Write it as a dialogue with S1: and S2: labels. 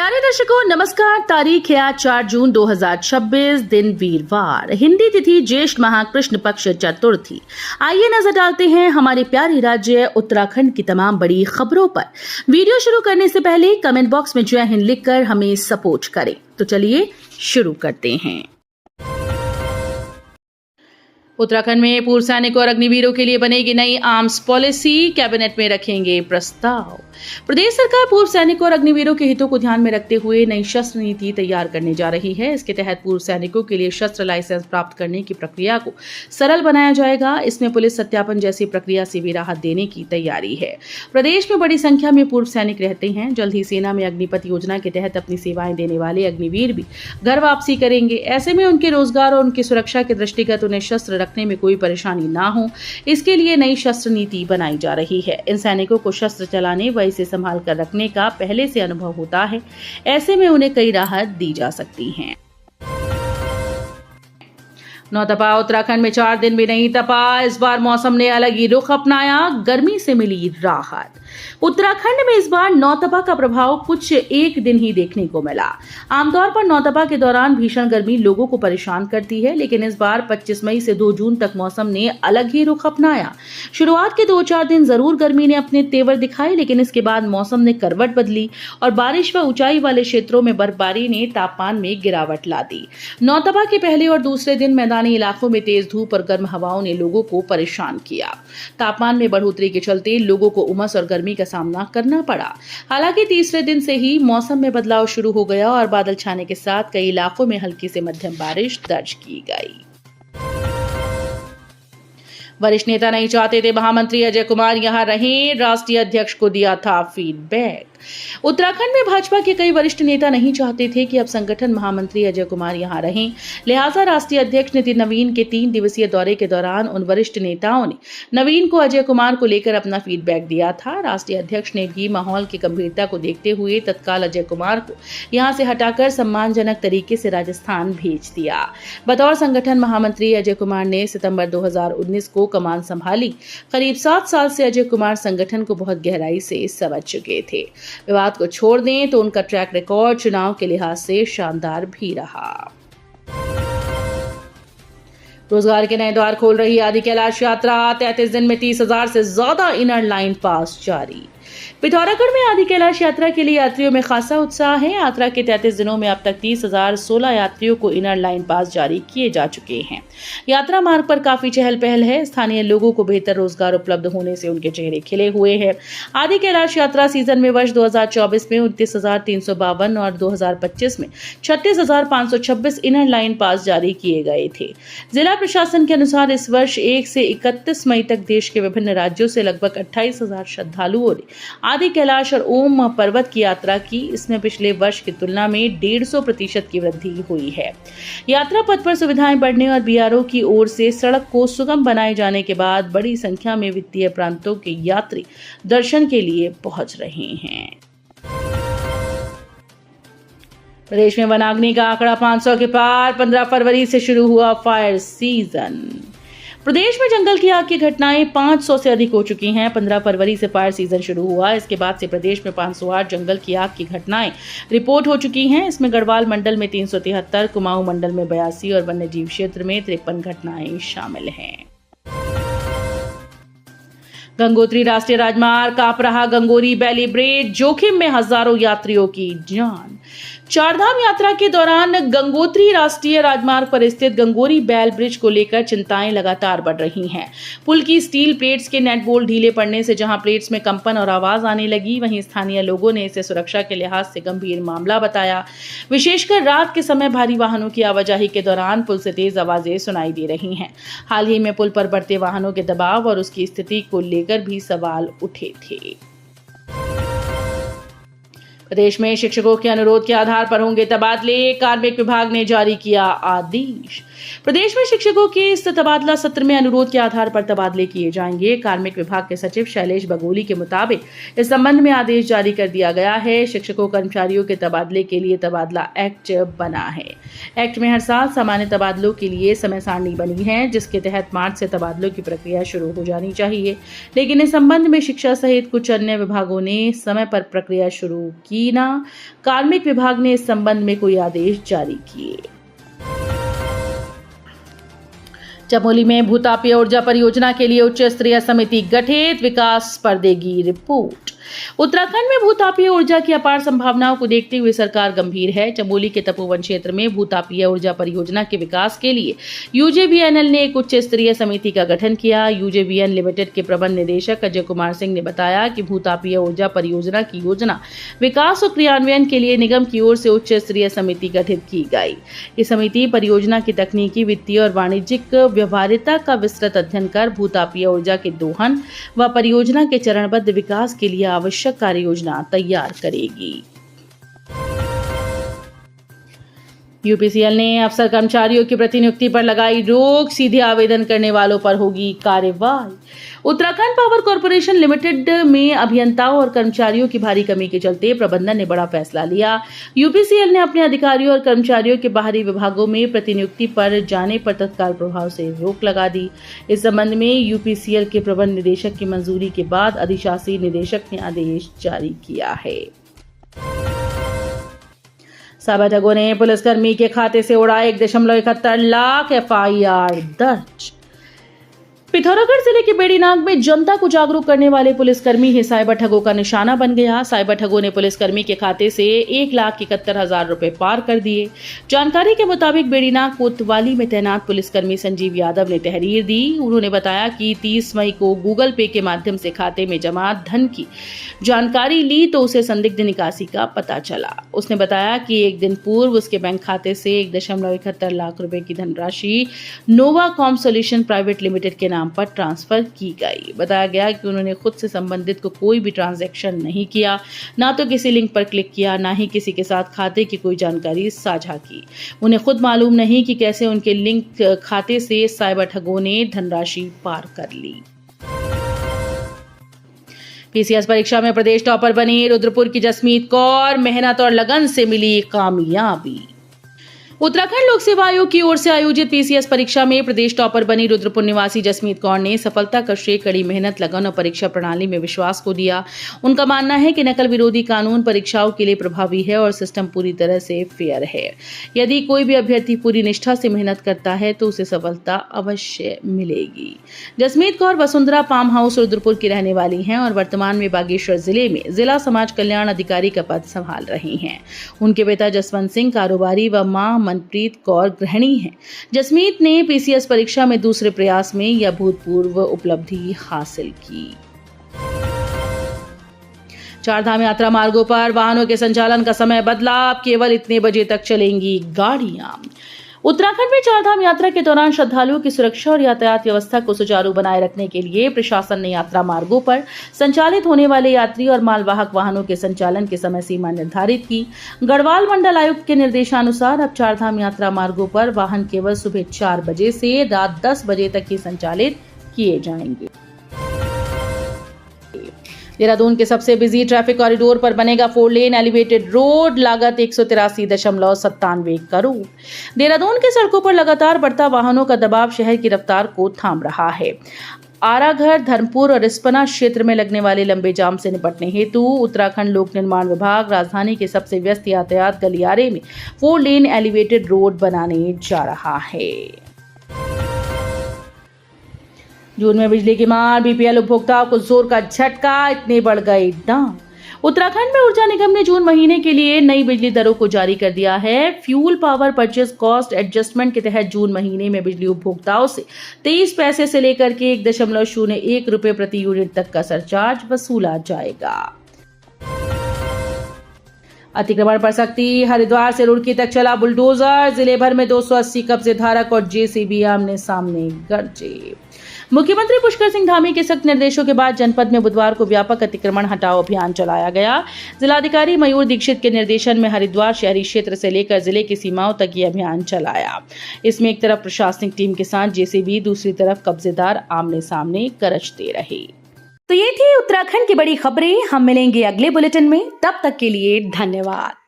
S1: प्यारे दर्शकों नमस्कार। तारीख है आज 4 जून 2026, दिन वीरवार, हिंदी तिथि ज्येष्ठ माह कृष्ण पक्ष चतुर्थी। आइए नजर डालते हैं हमारे प्यारे राज्य उत्तराखंड की तमाम बड़ी खबरों पर। वीडियो शुरू करने से पहले कमेंट बॉक्स में जय हिंद लिखकर हमें सपोर्ट करें। तो चलिए शुरू करते हैं। उत्तराखंड में पूर्व सैनिकों और अग्निवीरों के लिए बनेगी नई आर्म्स पॉलिसी, कैबिनेट में रखेंगे प्रस्ताव। प्रदेश सरकार पूर्व सैनिकों और अग्निवीरों के हितों को ध्यान में रखते हुए नई शस्त्र नीति तैयार करने जा रही है। इसके तहत पूर्व सैनिकों के लिए शस्त्र लाइसेंस प्राप्त करने की प्रक्रिया को सरल बनाया जाएगा। इसमें पुलिस सत्यापन जैसी प्रक्रिया से भी राहत देने की तैयारी है। प्रदेश में बड़ी संख्या में पूर्व सैनिक रहते हैं। जल्द ही सेना में अग्निपथ योजना के तहत अपनी सेवाएं देने वाले अग्निवीर भी घर वापसी करेंगे। ऐसे में उनके रोजगार और उनकी सुरक्षा के दृष्टिगत उन्हें शस्त्र रखने में कोई परेशानी ना हो, इसके लिए नई शस्त्र नीति बनाई जा रही है। इन सैनिकों को शस्त्र चलाने व इसे संभाल कर रखने का पहले से अनुभव होता है। ऐसे में उन्हें कई राहत दी जा सकती हैं। नौतपा उत्तराखंड में 4 दिन भी नहीं तपा। इस बार मौसम ने अलग ही रुख अपनाया, गर्मी से मिली राहत। उत्तराखंड में इस बार नौतपा का प्रभाव कुछ एक दिन ही देखने को मिला। आमतौर पर नौतपा के दौरान भीषण गर्मी लोगों को परेशान करती है, लेकिन इस बार 25 मई से 2 जून तक मौसम ने अलग ही रुख अपनाया। शुरुआत के 2-4 दिन जरूर गर्मी ने अपने तेवर दिखाए, लेकिन इसके बाद मौसम ने करवट बदली और बारिश व ऊंचाई वाले क्षेत्रों में बर्फबारी ने तापमान में गिरावट ला दी। नौतपा के पहले और दूसरे दिन मैदानी इलाकों में तेज धूप और गर्म हवाओं ने लोगों को परेशान किया। तापमान में बढ़ोतरी के चलते लोगों को उमस और गर्मी का सामना करना पड़ा। हालांकि तीसरे दिन से ही मौसम में बदलाव शुरू हो गया और बादल छाने के साथ कई इलाकों में हल्की से मध्यम बारिश दर्ज की गई। वरिष्ठ नेता नहीं चाहते थे महामंत्री अजय कुमार यहां रहें, राष्ट्रीय अध्यक्ष को दिया था फीडबैक। उत्तराखंड में भाजपा के कई वरिष्ठ नेता नहीं चाहते थे कि अब संगठन महामंत्री अजय कुमार यहां रहें। लिहाजा राष्ट्रीय अध्यक्ष नितिन नवीन के 3 दिवसीय दौरे के दौरान उन वरिष्ठ नेताओं ने नवीन को अजय कुमार को लेकर अपना फीडबैक दिया था। राष्ट्रीय अध्यक्ष ने भी माहौल की गंभीरता को देखते हुए तत्काल अजय कुमार को यहां से हटाकर सम्मानजनक तरीके से राजस्थान भेज दिया। बतौर संगठन महामंत्री अजय कुमार ने सितंबर 2019 को कमान संभाली। करीब 7 साल से अजय कुमार संगठन को बहुत गहराई से समझ चुके थे। विवाद को छोड़ दें तो उनका ट्रैक रिकॉर्ड चुनाव के लिहाज से शानदार भी रहा। रोजगार के नए द्वार खोल रही आदि कैलाश यात्रा, 33 दिन में 30,000 से ज्यादा इनर लाइन पास जारी। पिथौरागढ़ में आदि कैलाश यात्रा के लिए यात्रियों में खासा उत्साह है। यात्रा के 33 दिनों में अब तक 30,016 यात्रियों को इनर लाइन पास जारी किए जा चुके हैं। यात्रा मार्ग पर काफी चहल पहल है। स्थानीय लोगों को बेहतर रोजगार उपलब्ध होने से उनके चेहरे खिले हुए हैं। आदि कैलाश यात्रा सीजन में वर्ष 2024 में 29,352 और 2025 में 36,526 इनर लाइन पास जारी किए गए थे। जिला प्रशासन के अनुसार इस वर्ष 1 से 31 मई तक देश के विभिन्न राज्यों से लगभग 28,000 श्रद्धालुओं ने आदि कैलाश और ओम पर्वत की यात्रा की। इसमें पिछले वर्ष की तुलना में 150% की वृद्धि हुई है। यात्रा पथ पर सुविधाएं बढ़ने और बीआरओ की ओर से सड़क को सुगम बनाए जाने के बाद बड़ी संख्या में वित्तीय प्रांतों के यात्री दर्शन के लिए पहुंच रहे हैं। प्रदेश में वनाग्नि का आंकड़ा 500 के पार। 15 फरवरी से शुरू हुआ फायर सीजन। प्रदेश में जंगल की आग की घटनाएं 500 से अधिक हो चुकी हैं। 15 फरवरी से फायर सीजन शुरू हुआ। इसके बाद से प्रदेश में 508 जंगल की आग की घटनाएं रिपोर्ट हो चुकी हैं। इसमें गढ़वाल मंडल में 373, कुमाऊं मंडल में 82 और वन्यजीव क्षेत्र में 53 घटनाएं शामिल हैं। गंगोत्री राष्ट्रीय राजमार्ग कांप रहा गंगोरी बैली ब्रिज, जोखिम में हजारों यात्रियों की जान। चारधाम यात्रा के दौरान गंगोत्री राष्ट्रीय राजमार्ग पर स्थित गंगोरी बैल ब्रिज को लेकर चिंताएं लगातार बढ़ रही हैं। पुल की स्टील प्लेट्स के नेट बोल्ट ढीले पड़ने से जहां प्लेट्स में कंपन और आवाज आने लगी, वहीं स्थानीय लोगों ने इसे सुरक्षा के लिहाज से गंभीर मामला बताया। विशेषकर रात के समय भारी वाहनों की आवाजाही के दौरान पुल से तेज आवाजें सुनाई दे रही हैं। हाल ही में पुल पर बढ़ते वाहनों के दबाव और उसकी स्थिति को लेकर भी सवाल उठे थे। प्रदेश में शिक्षकों के अनुरोध के आधार पर होंगे तबादले, कार्मिक विभाग ने जारी किया आदेश। प्रदेश में शिक्षकों के इस तबादला सत्र में अनुरोध के आधार पर तबादले किए जाएंगे। कार्मिक विभाग के सचिव शैलेश बगोली के मुताबिक इस संबंध में आदेश जारी कर दिया गया है। शिक्षकों कर्मचारियों के तबादले के लिए तबादला एक्ट बना है। एक्ट में हर साल सामान्य तबादलों के लिए समय सारणी बनी है, जिसके तहत मार्च से तबादलों की प्रक्रिया शुरू हो जानी चाहिए, लेकिन इस संबंध में शिक्षा सहित कुछ अन्य विभागों ने समय पर प्रक्रिया शुरू की न कार्मिक विभाग ने इस संबंध में कोई आदेश जारी किए। चमोली में भूतापीय ऊर्जा परियोजना के लिए उच्च स्तरीय समिति गठित, विकास पर देगी रिपोर्ट। उत्तराखंड में भूतापीय ऊर्जा की अपार संभावनाओं को देखते हुए सरकार गंभीर है। चमोली के तपोवन क्षेत्र में भूतापीय ऊर्जा परियोजना के विकास के लिए यूजेवीएनएल ने एक उच्च स्तरीय समिति का गठन किया। यूजेवीएन लिमिटेड के प्रबंध निदेशक अजय कुमार सिंह ने बताया कि भूतापीय ऊर्जा परियोजना की योजना विकास और क्रियान्वयन के लिए निगम की ओर से उच्च स्तरीय समिति गठित की गई। ये समिति परियोजना की तकनीकी, वित्तीय और वाणिज्यिक व्यवहार्यता का विस्तृत अध्ययन कर भूतापीय ऊर्जा के दोहन व परियोजना के चरणबद्ध विकास के लिए आवश्यक कार्य योजना तैयार करेगी। यूपीसीएल ने अफसर कर्मचारियों की प्रतिनियुक्ति पर लगाई रोक, सीधे आवेदन करने वालों पर होगी कार्रवाई। उत्तराखंड पावर कॉर्पोरेशन लिमिटेड में अभियंताओं और कर्मचारियों की भारी कमी के चलते प्रबंधन ने बड़ा फैसला लिया। यूपीसीएल ने अपने अधिकारियों और कर्मचारियों के बाहरी विभागों में प्रतिनियुक्ति पर जाने पर तत्काल प्रभाव से रोक लगा दी। इस संबंध में यूपीसीएल के प्रबंध निदेशक की मंजूरी के बाद अधिशासी निदेशक ने आदेश जारी किया है। साइबर ठगों ने पुलिसकर्मी के खाते से उड़ा 1.71 लाख, एफआईआर दर्ज। पिथौरागढ़ जिले के बेड़ीनाग में जनता को जागरूक करने वाले पुलिसकर्मी ही साइबर ठगों का निशाना बन गया। साइबर ठगों ने पुलिसकर्मी के खाते से 1,71,000 रुपए पार कर दिए। जानकारी के मुताबिक बेड़ीनाग कोतवाली में तैनात पुलिसकर्मी संजीव यादव ने तहरीर दी। उन्होंने बताया कि 30 मई को गूगल पे के माध्यम से खाते में जमा धन की जानकारी ली तो उसे संदिग्ध निकासी का पता चला। उसने बताया कि एक दिन पूर्व उसके बैंक खाते से 1.71 लाख रुपए की धनराशि नोवाकॉम सॉल्यूशन प्राइवेट लिमिटेड के नाम पर ट्रांसफर की गई। बताया गया कि उन्होंने खुद से संबंधित को कोई भी ट्रांजैक्शन नहीं किया, ना तो किसी लिंक पर क्लिक किया, ना ही किसी के साथ खाते की कोई जानकारी साझा की। उन्हें खुद मालूम नहीं कि कैसे उनके लिंक खाते से साइबर ठगों ने धनराशि पार कर ली। पीसीएस परीक्षा में प्रदेश टॉपर बनी रुद्रपुर की जसमीत कौर, मेहनत और लगन से मिली कामयाबी। उत्तराखंड लोक सेवा आयोग की ओर से आयोजित पीसीएस परीक्षा में प्रदेश टॉपर बनी रुद्रपुर निवासी जसमीत कौर ने सफलता का श्रेय कड़ी मेहनत, लगन और परीक्षा प्रणाली में विश्वास को दिया। उनका मानना है कि नकल विरोधी कानून परीक्षाओं के लिए प्रभावी है और सिस्टम पूरी तरह से फेयर है। यदि कोई भी अभ्यर्थी पूरी निष्ठा से मेहनत करता है तो उसे सफलता अवश्य मिलेगी। जसमीत कौर वसुंधरा फार्म हाउस रुद्रपुर की रहने वाली हैं और वर्तमान में बागेश्वर जिले में जिला समाज कल्याण अधिकारी का पद संभाल रही हैं। उनके पिता जसवंत सिंह कारोबारी व मां मनप्रीत कौर गृहिणी हैं। जसमीत ने पीसीएस परीक्षा में दूसरे प्रयास में यह भूतपूर्व उपलब्धि हासिल की। चारधाम यात्रा मार्गों पर वाहनों के संचालन का समय बदला, अब केवल इतने बजे तक चलेंगी गाड़ियां। उत्तराखंड में चारधाम यात्रा के दौरान श्रद्धालुओं की सुरक्षा और यातायात व्यवस्था को सुचारू बनाए रखने के लिए प्रशासन ने यात्रा मार्गों पर संचालित होने वाले यात्री और मालवाहक वाहनों के संचालन की समय सीमा निर्धारित की। गढ़वाल मंडल आयुक्त के निर्देशानुसार अब चारधाम यात्रा मार्गों पर वाहन केवल सुबह 4 बजे से रात 10 बजे तक ही संचालित किए जाएंगे। देहरादून के सबसे बिजी ट्रैफिक कॉरिडोर पर बनेगा 4 लेन एलिवेटेड रोड, लागत 183.97 करोड़। देहरादून की सड़कों पर लगातार बढ़ता वाहनों का दबाव शहर की रफ्तार को थाम रहा है। आराघर, धर्मपुर और रिस्पना क्षेत्र में लगने वाले लंबे जाम से निपटने हेतु उत्तराखंड लोक निर्माण विभाग राजधानी के सबसे व्यस्त यातायात गलियारे में 4 लेन एलिवेटेड रोड बनाने जा रहा है। जून में बिजली की मार, बीपीएल उपभोक्ताओं को जोर का झटका, इतने बढ़ गए दाम। उत्तराखंड में ऊर्जा निगम ने जून महीने के लिए नई बिजली दरों को जारी कर दिया है। Fuel power purchase cost adjustment के तहत जून महीने में बिजली उपभोक्ताओं से 23 पैसे से लेकर के 1.01 रुपए प्रति यूनिट तक का सरचार्ज वसूला जाएगा। अतिक्रमण पर सख्ती, हरिद्वार से रुड़की तक चला बुलडोजर, जिले भर में 280 कब्जे धारक और जेसीबी आमने सामने गरजे। मुख्यमंत्री पुष्कर सिंह धामी के सख्त निर्देशों के बाद जनपद में बुधवार को व्यापक अतिक्रमण हटाओ अभियान चलाया गया। जिलाधिकारी मयूर दीक्षित के निर्देशन में हरिद्वार शहरी क्षेत्र से लेकर जिले की सीमाओं तक ये अभियान चलाया। इसमें एक तरफ प्रशासनिक टीम के साथ जेसीबी, दूसरी तरफ कब्जेदार आमने सामने गरजते रहे। तो ये थी उत्तराखंड की बड़ी खबरें। हम मिलेंगे अगले बुलेटिन में, तब तक के लिए धन्यवाद।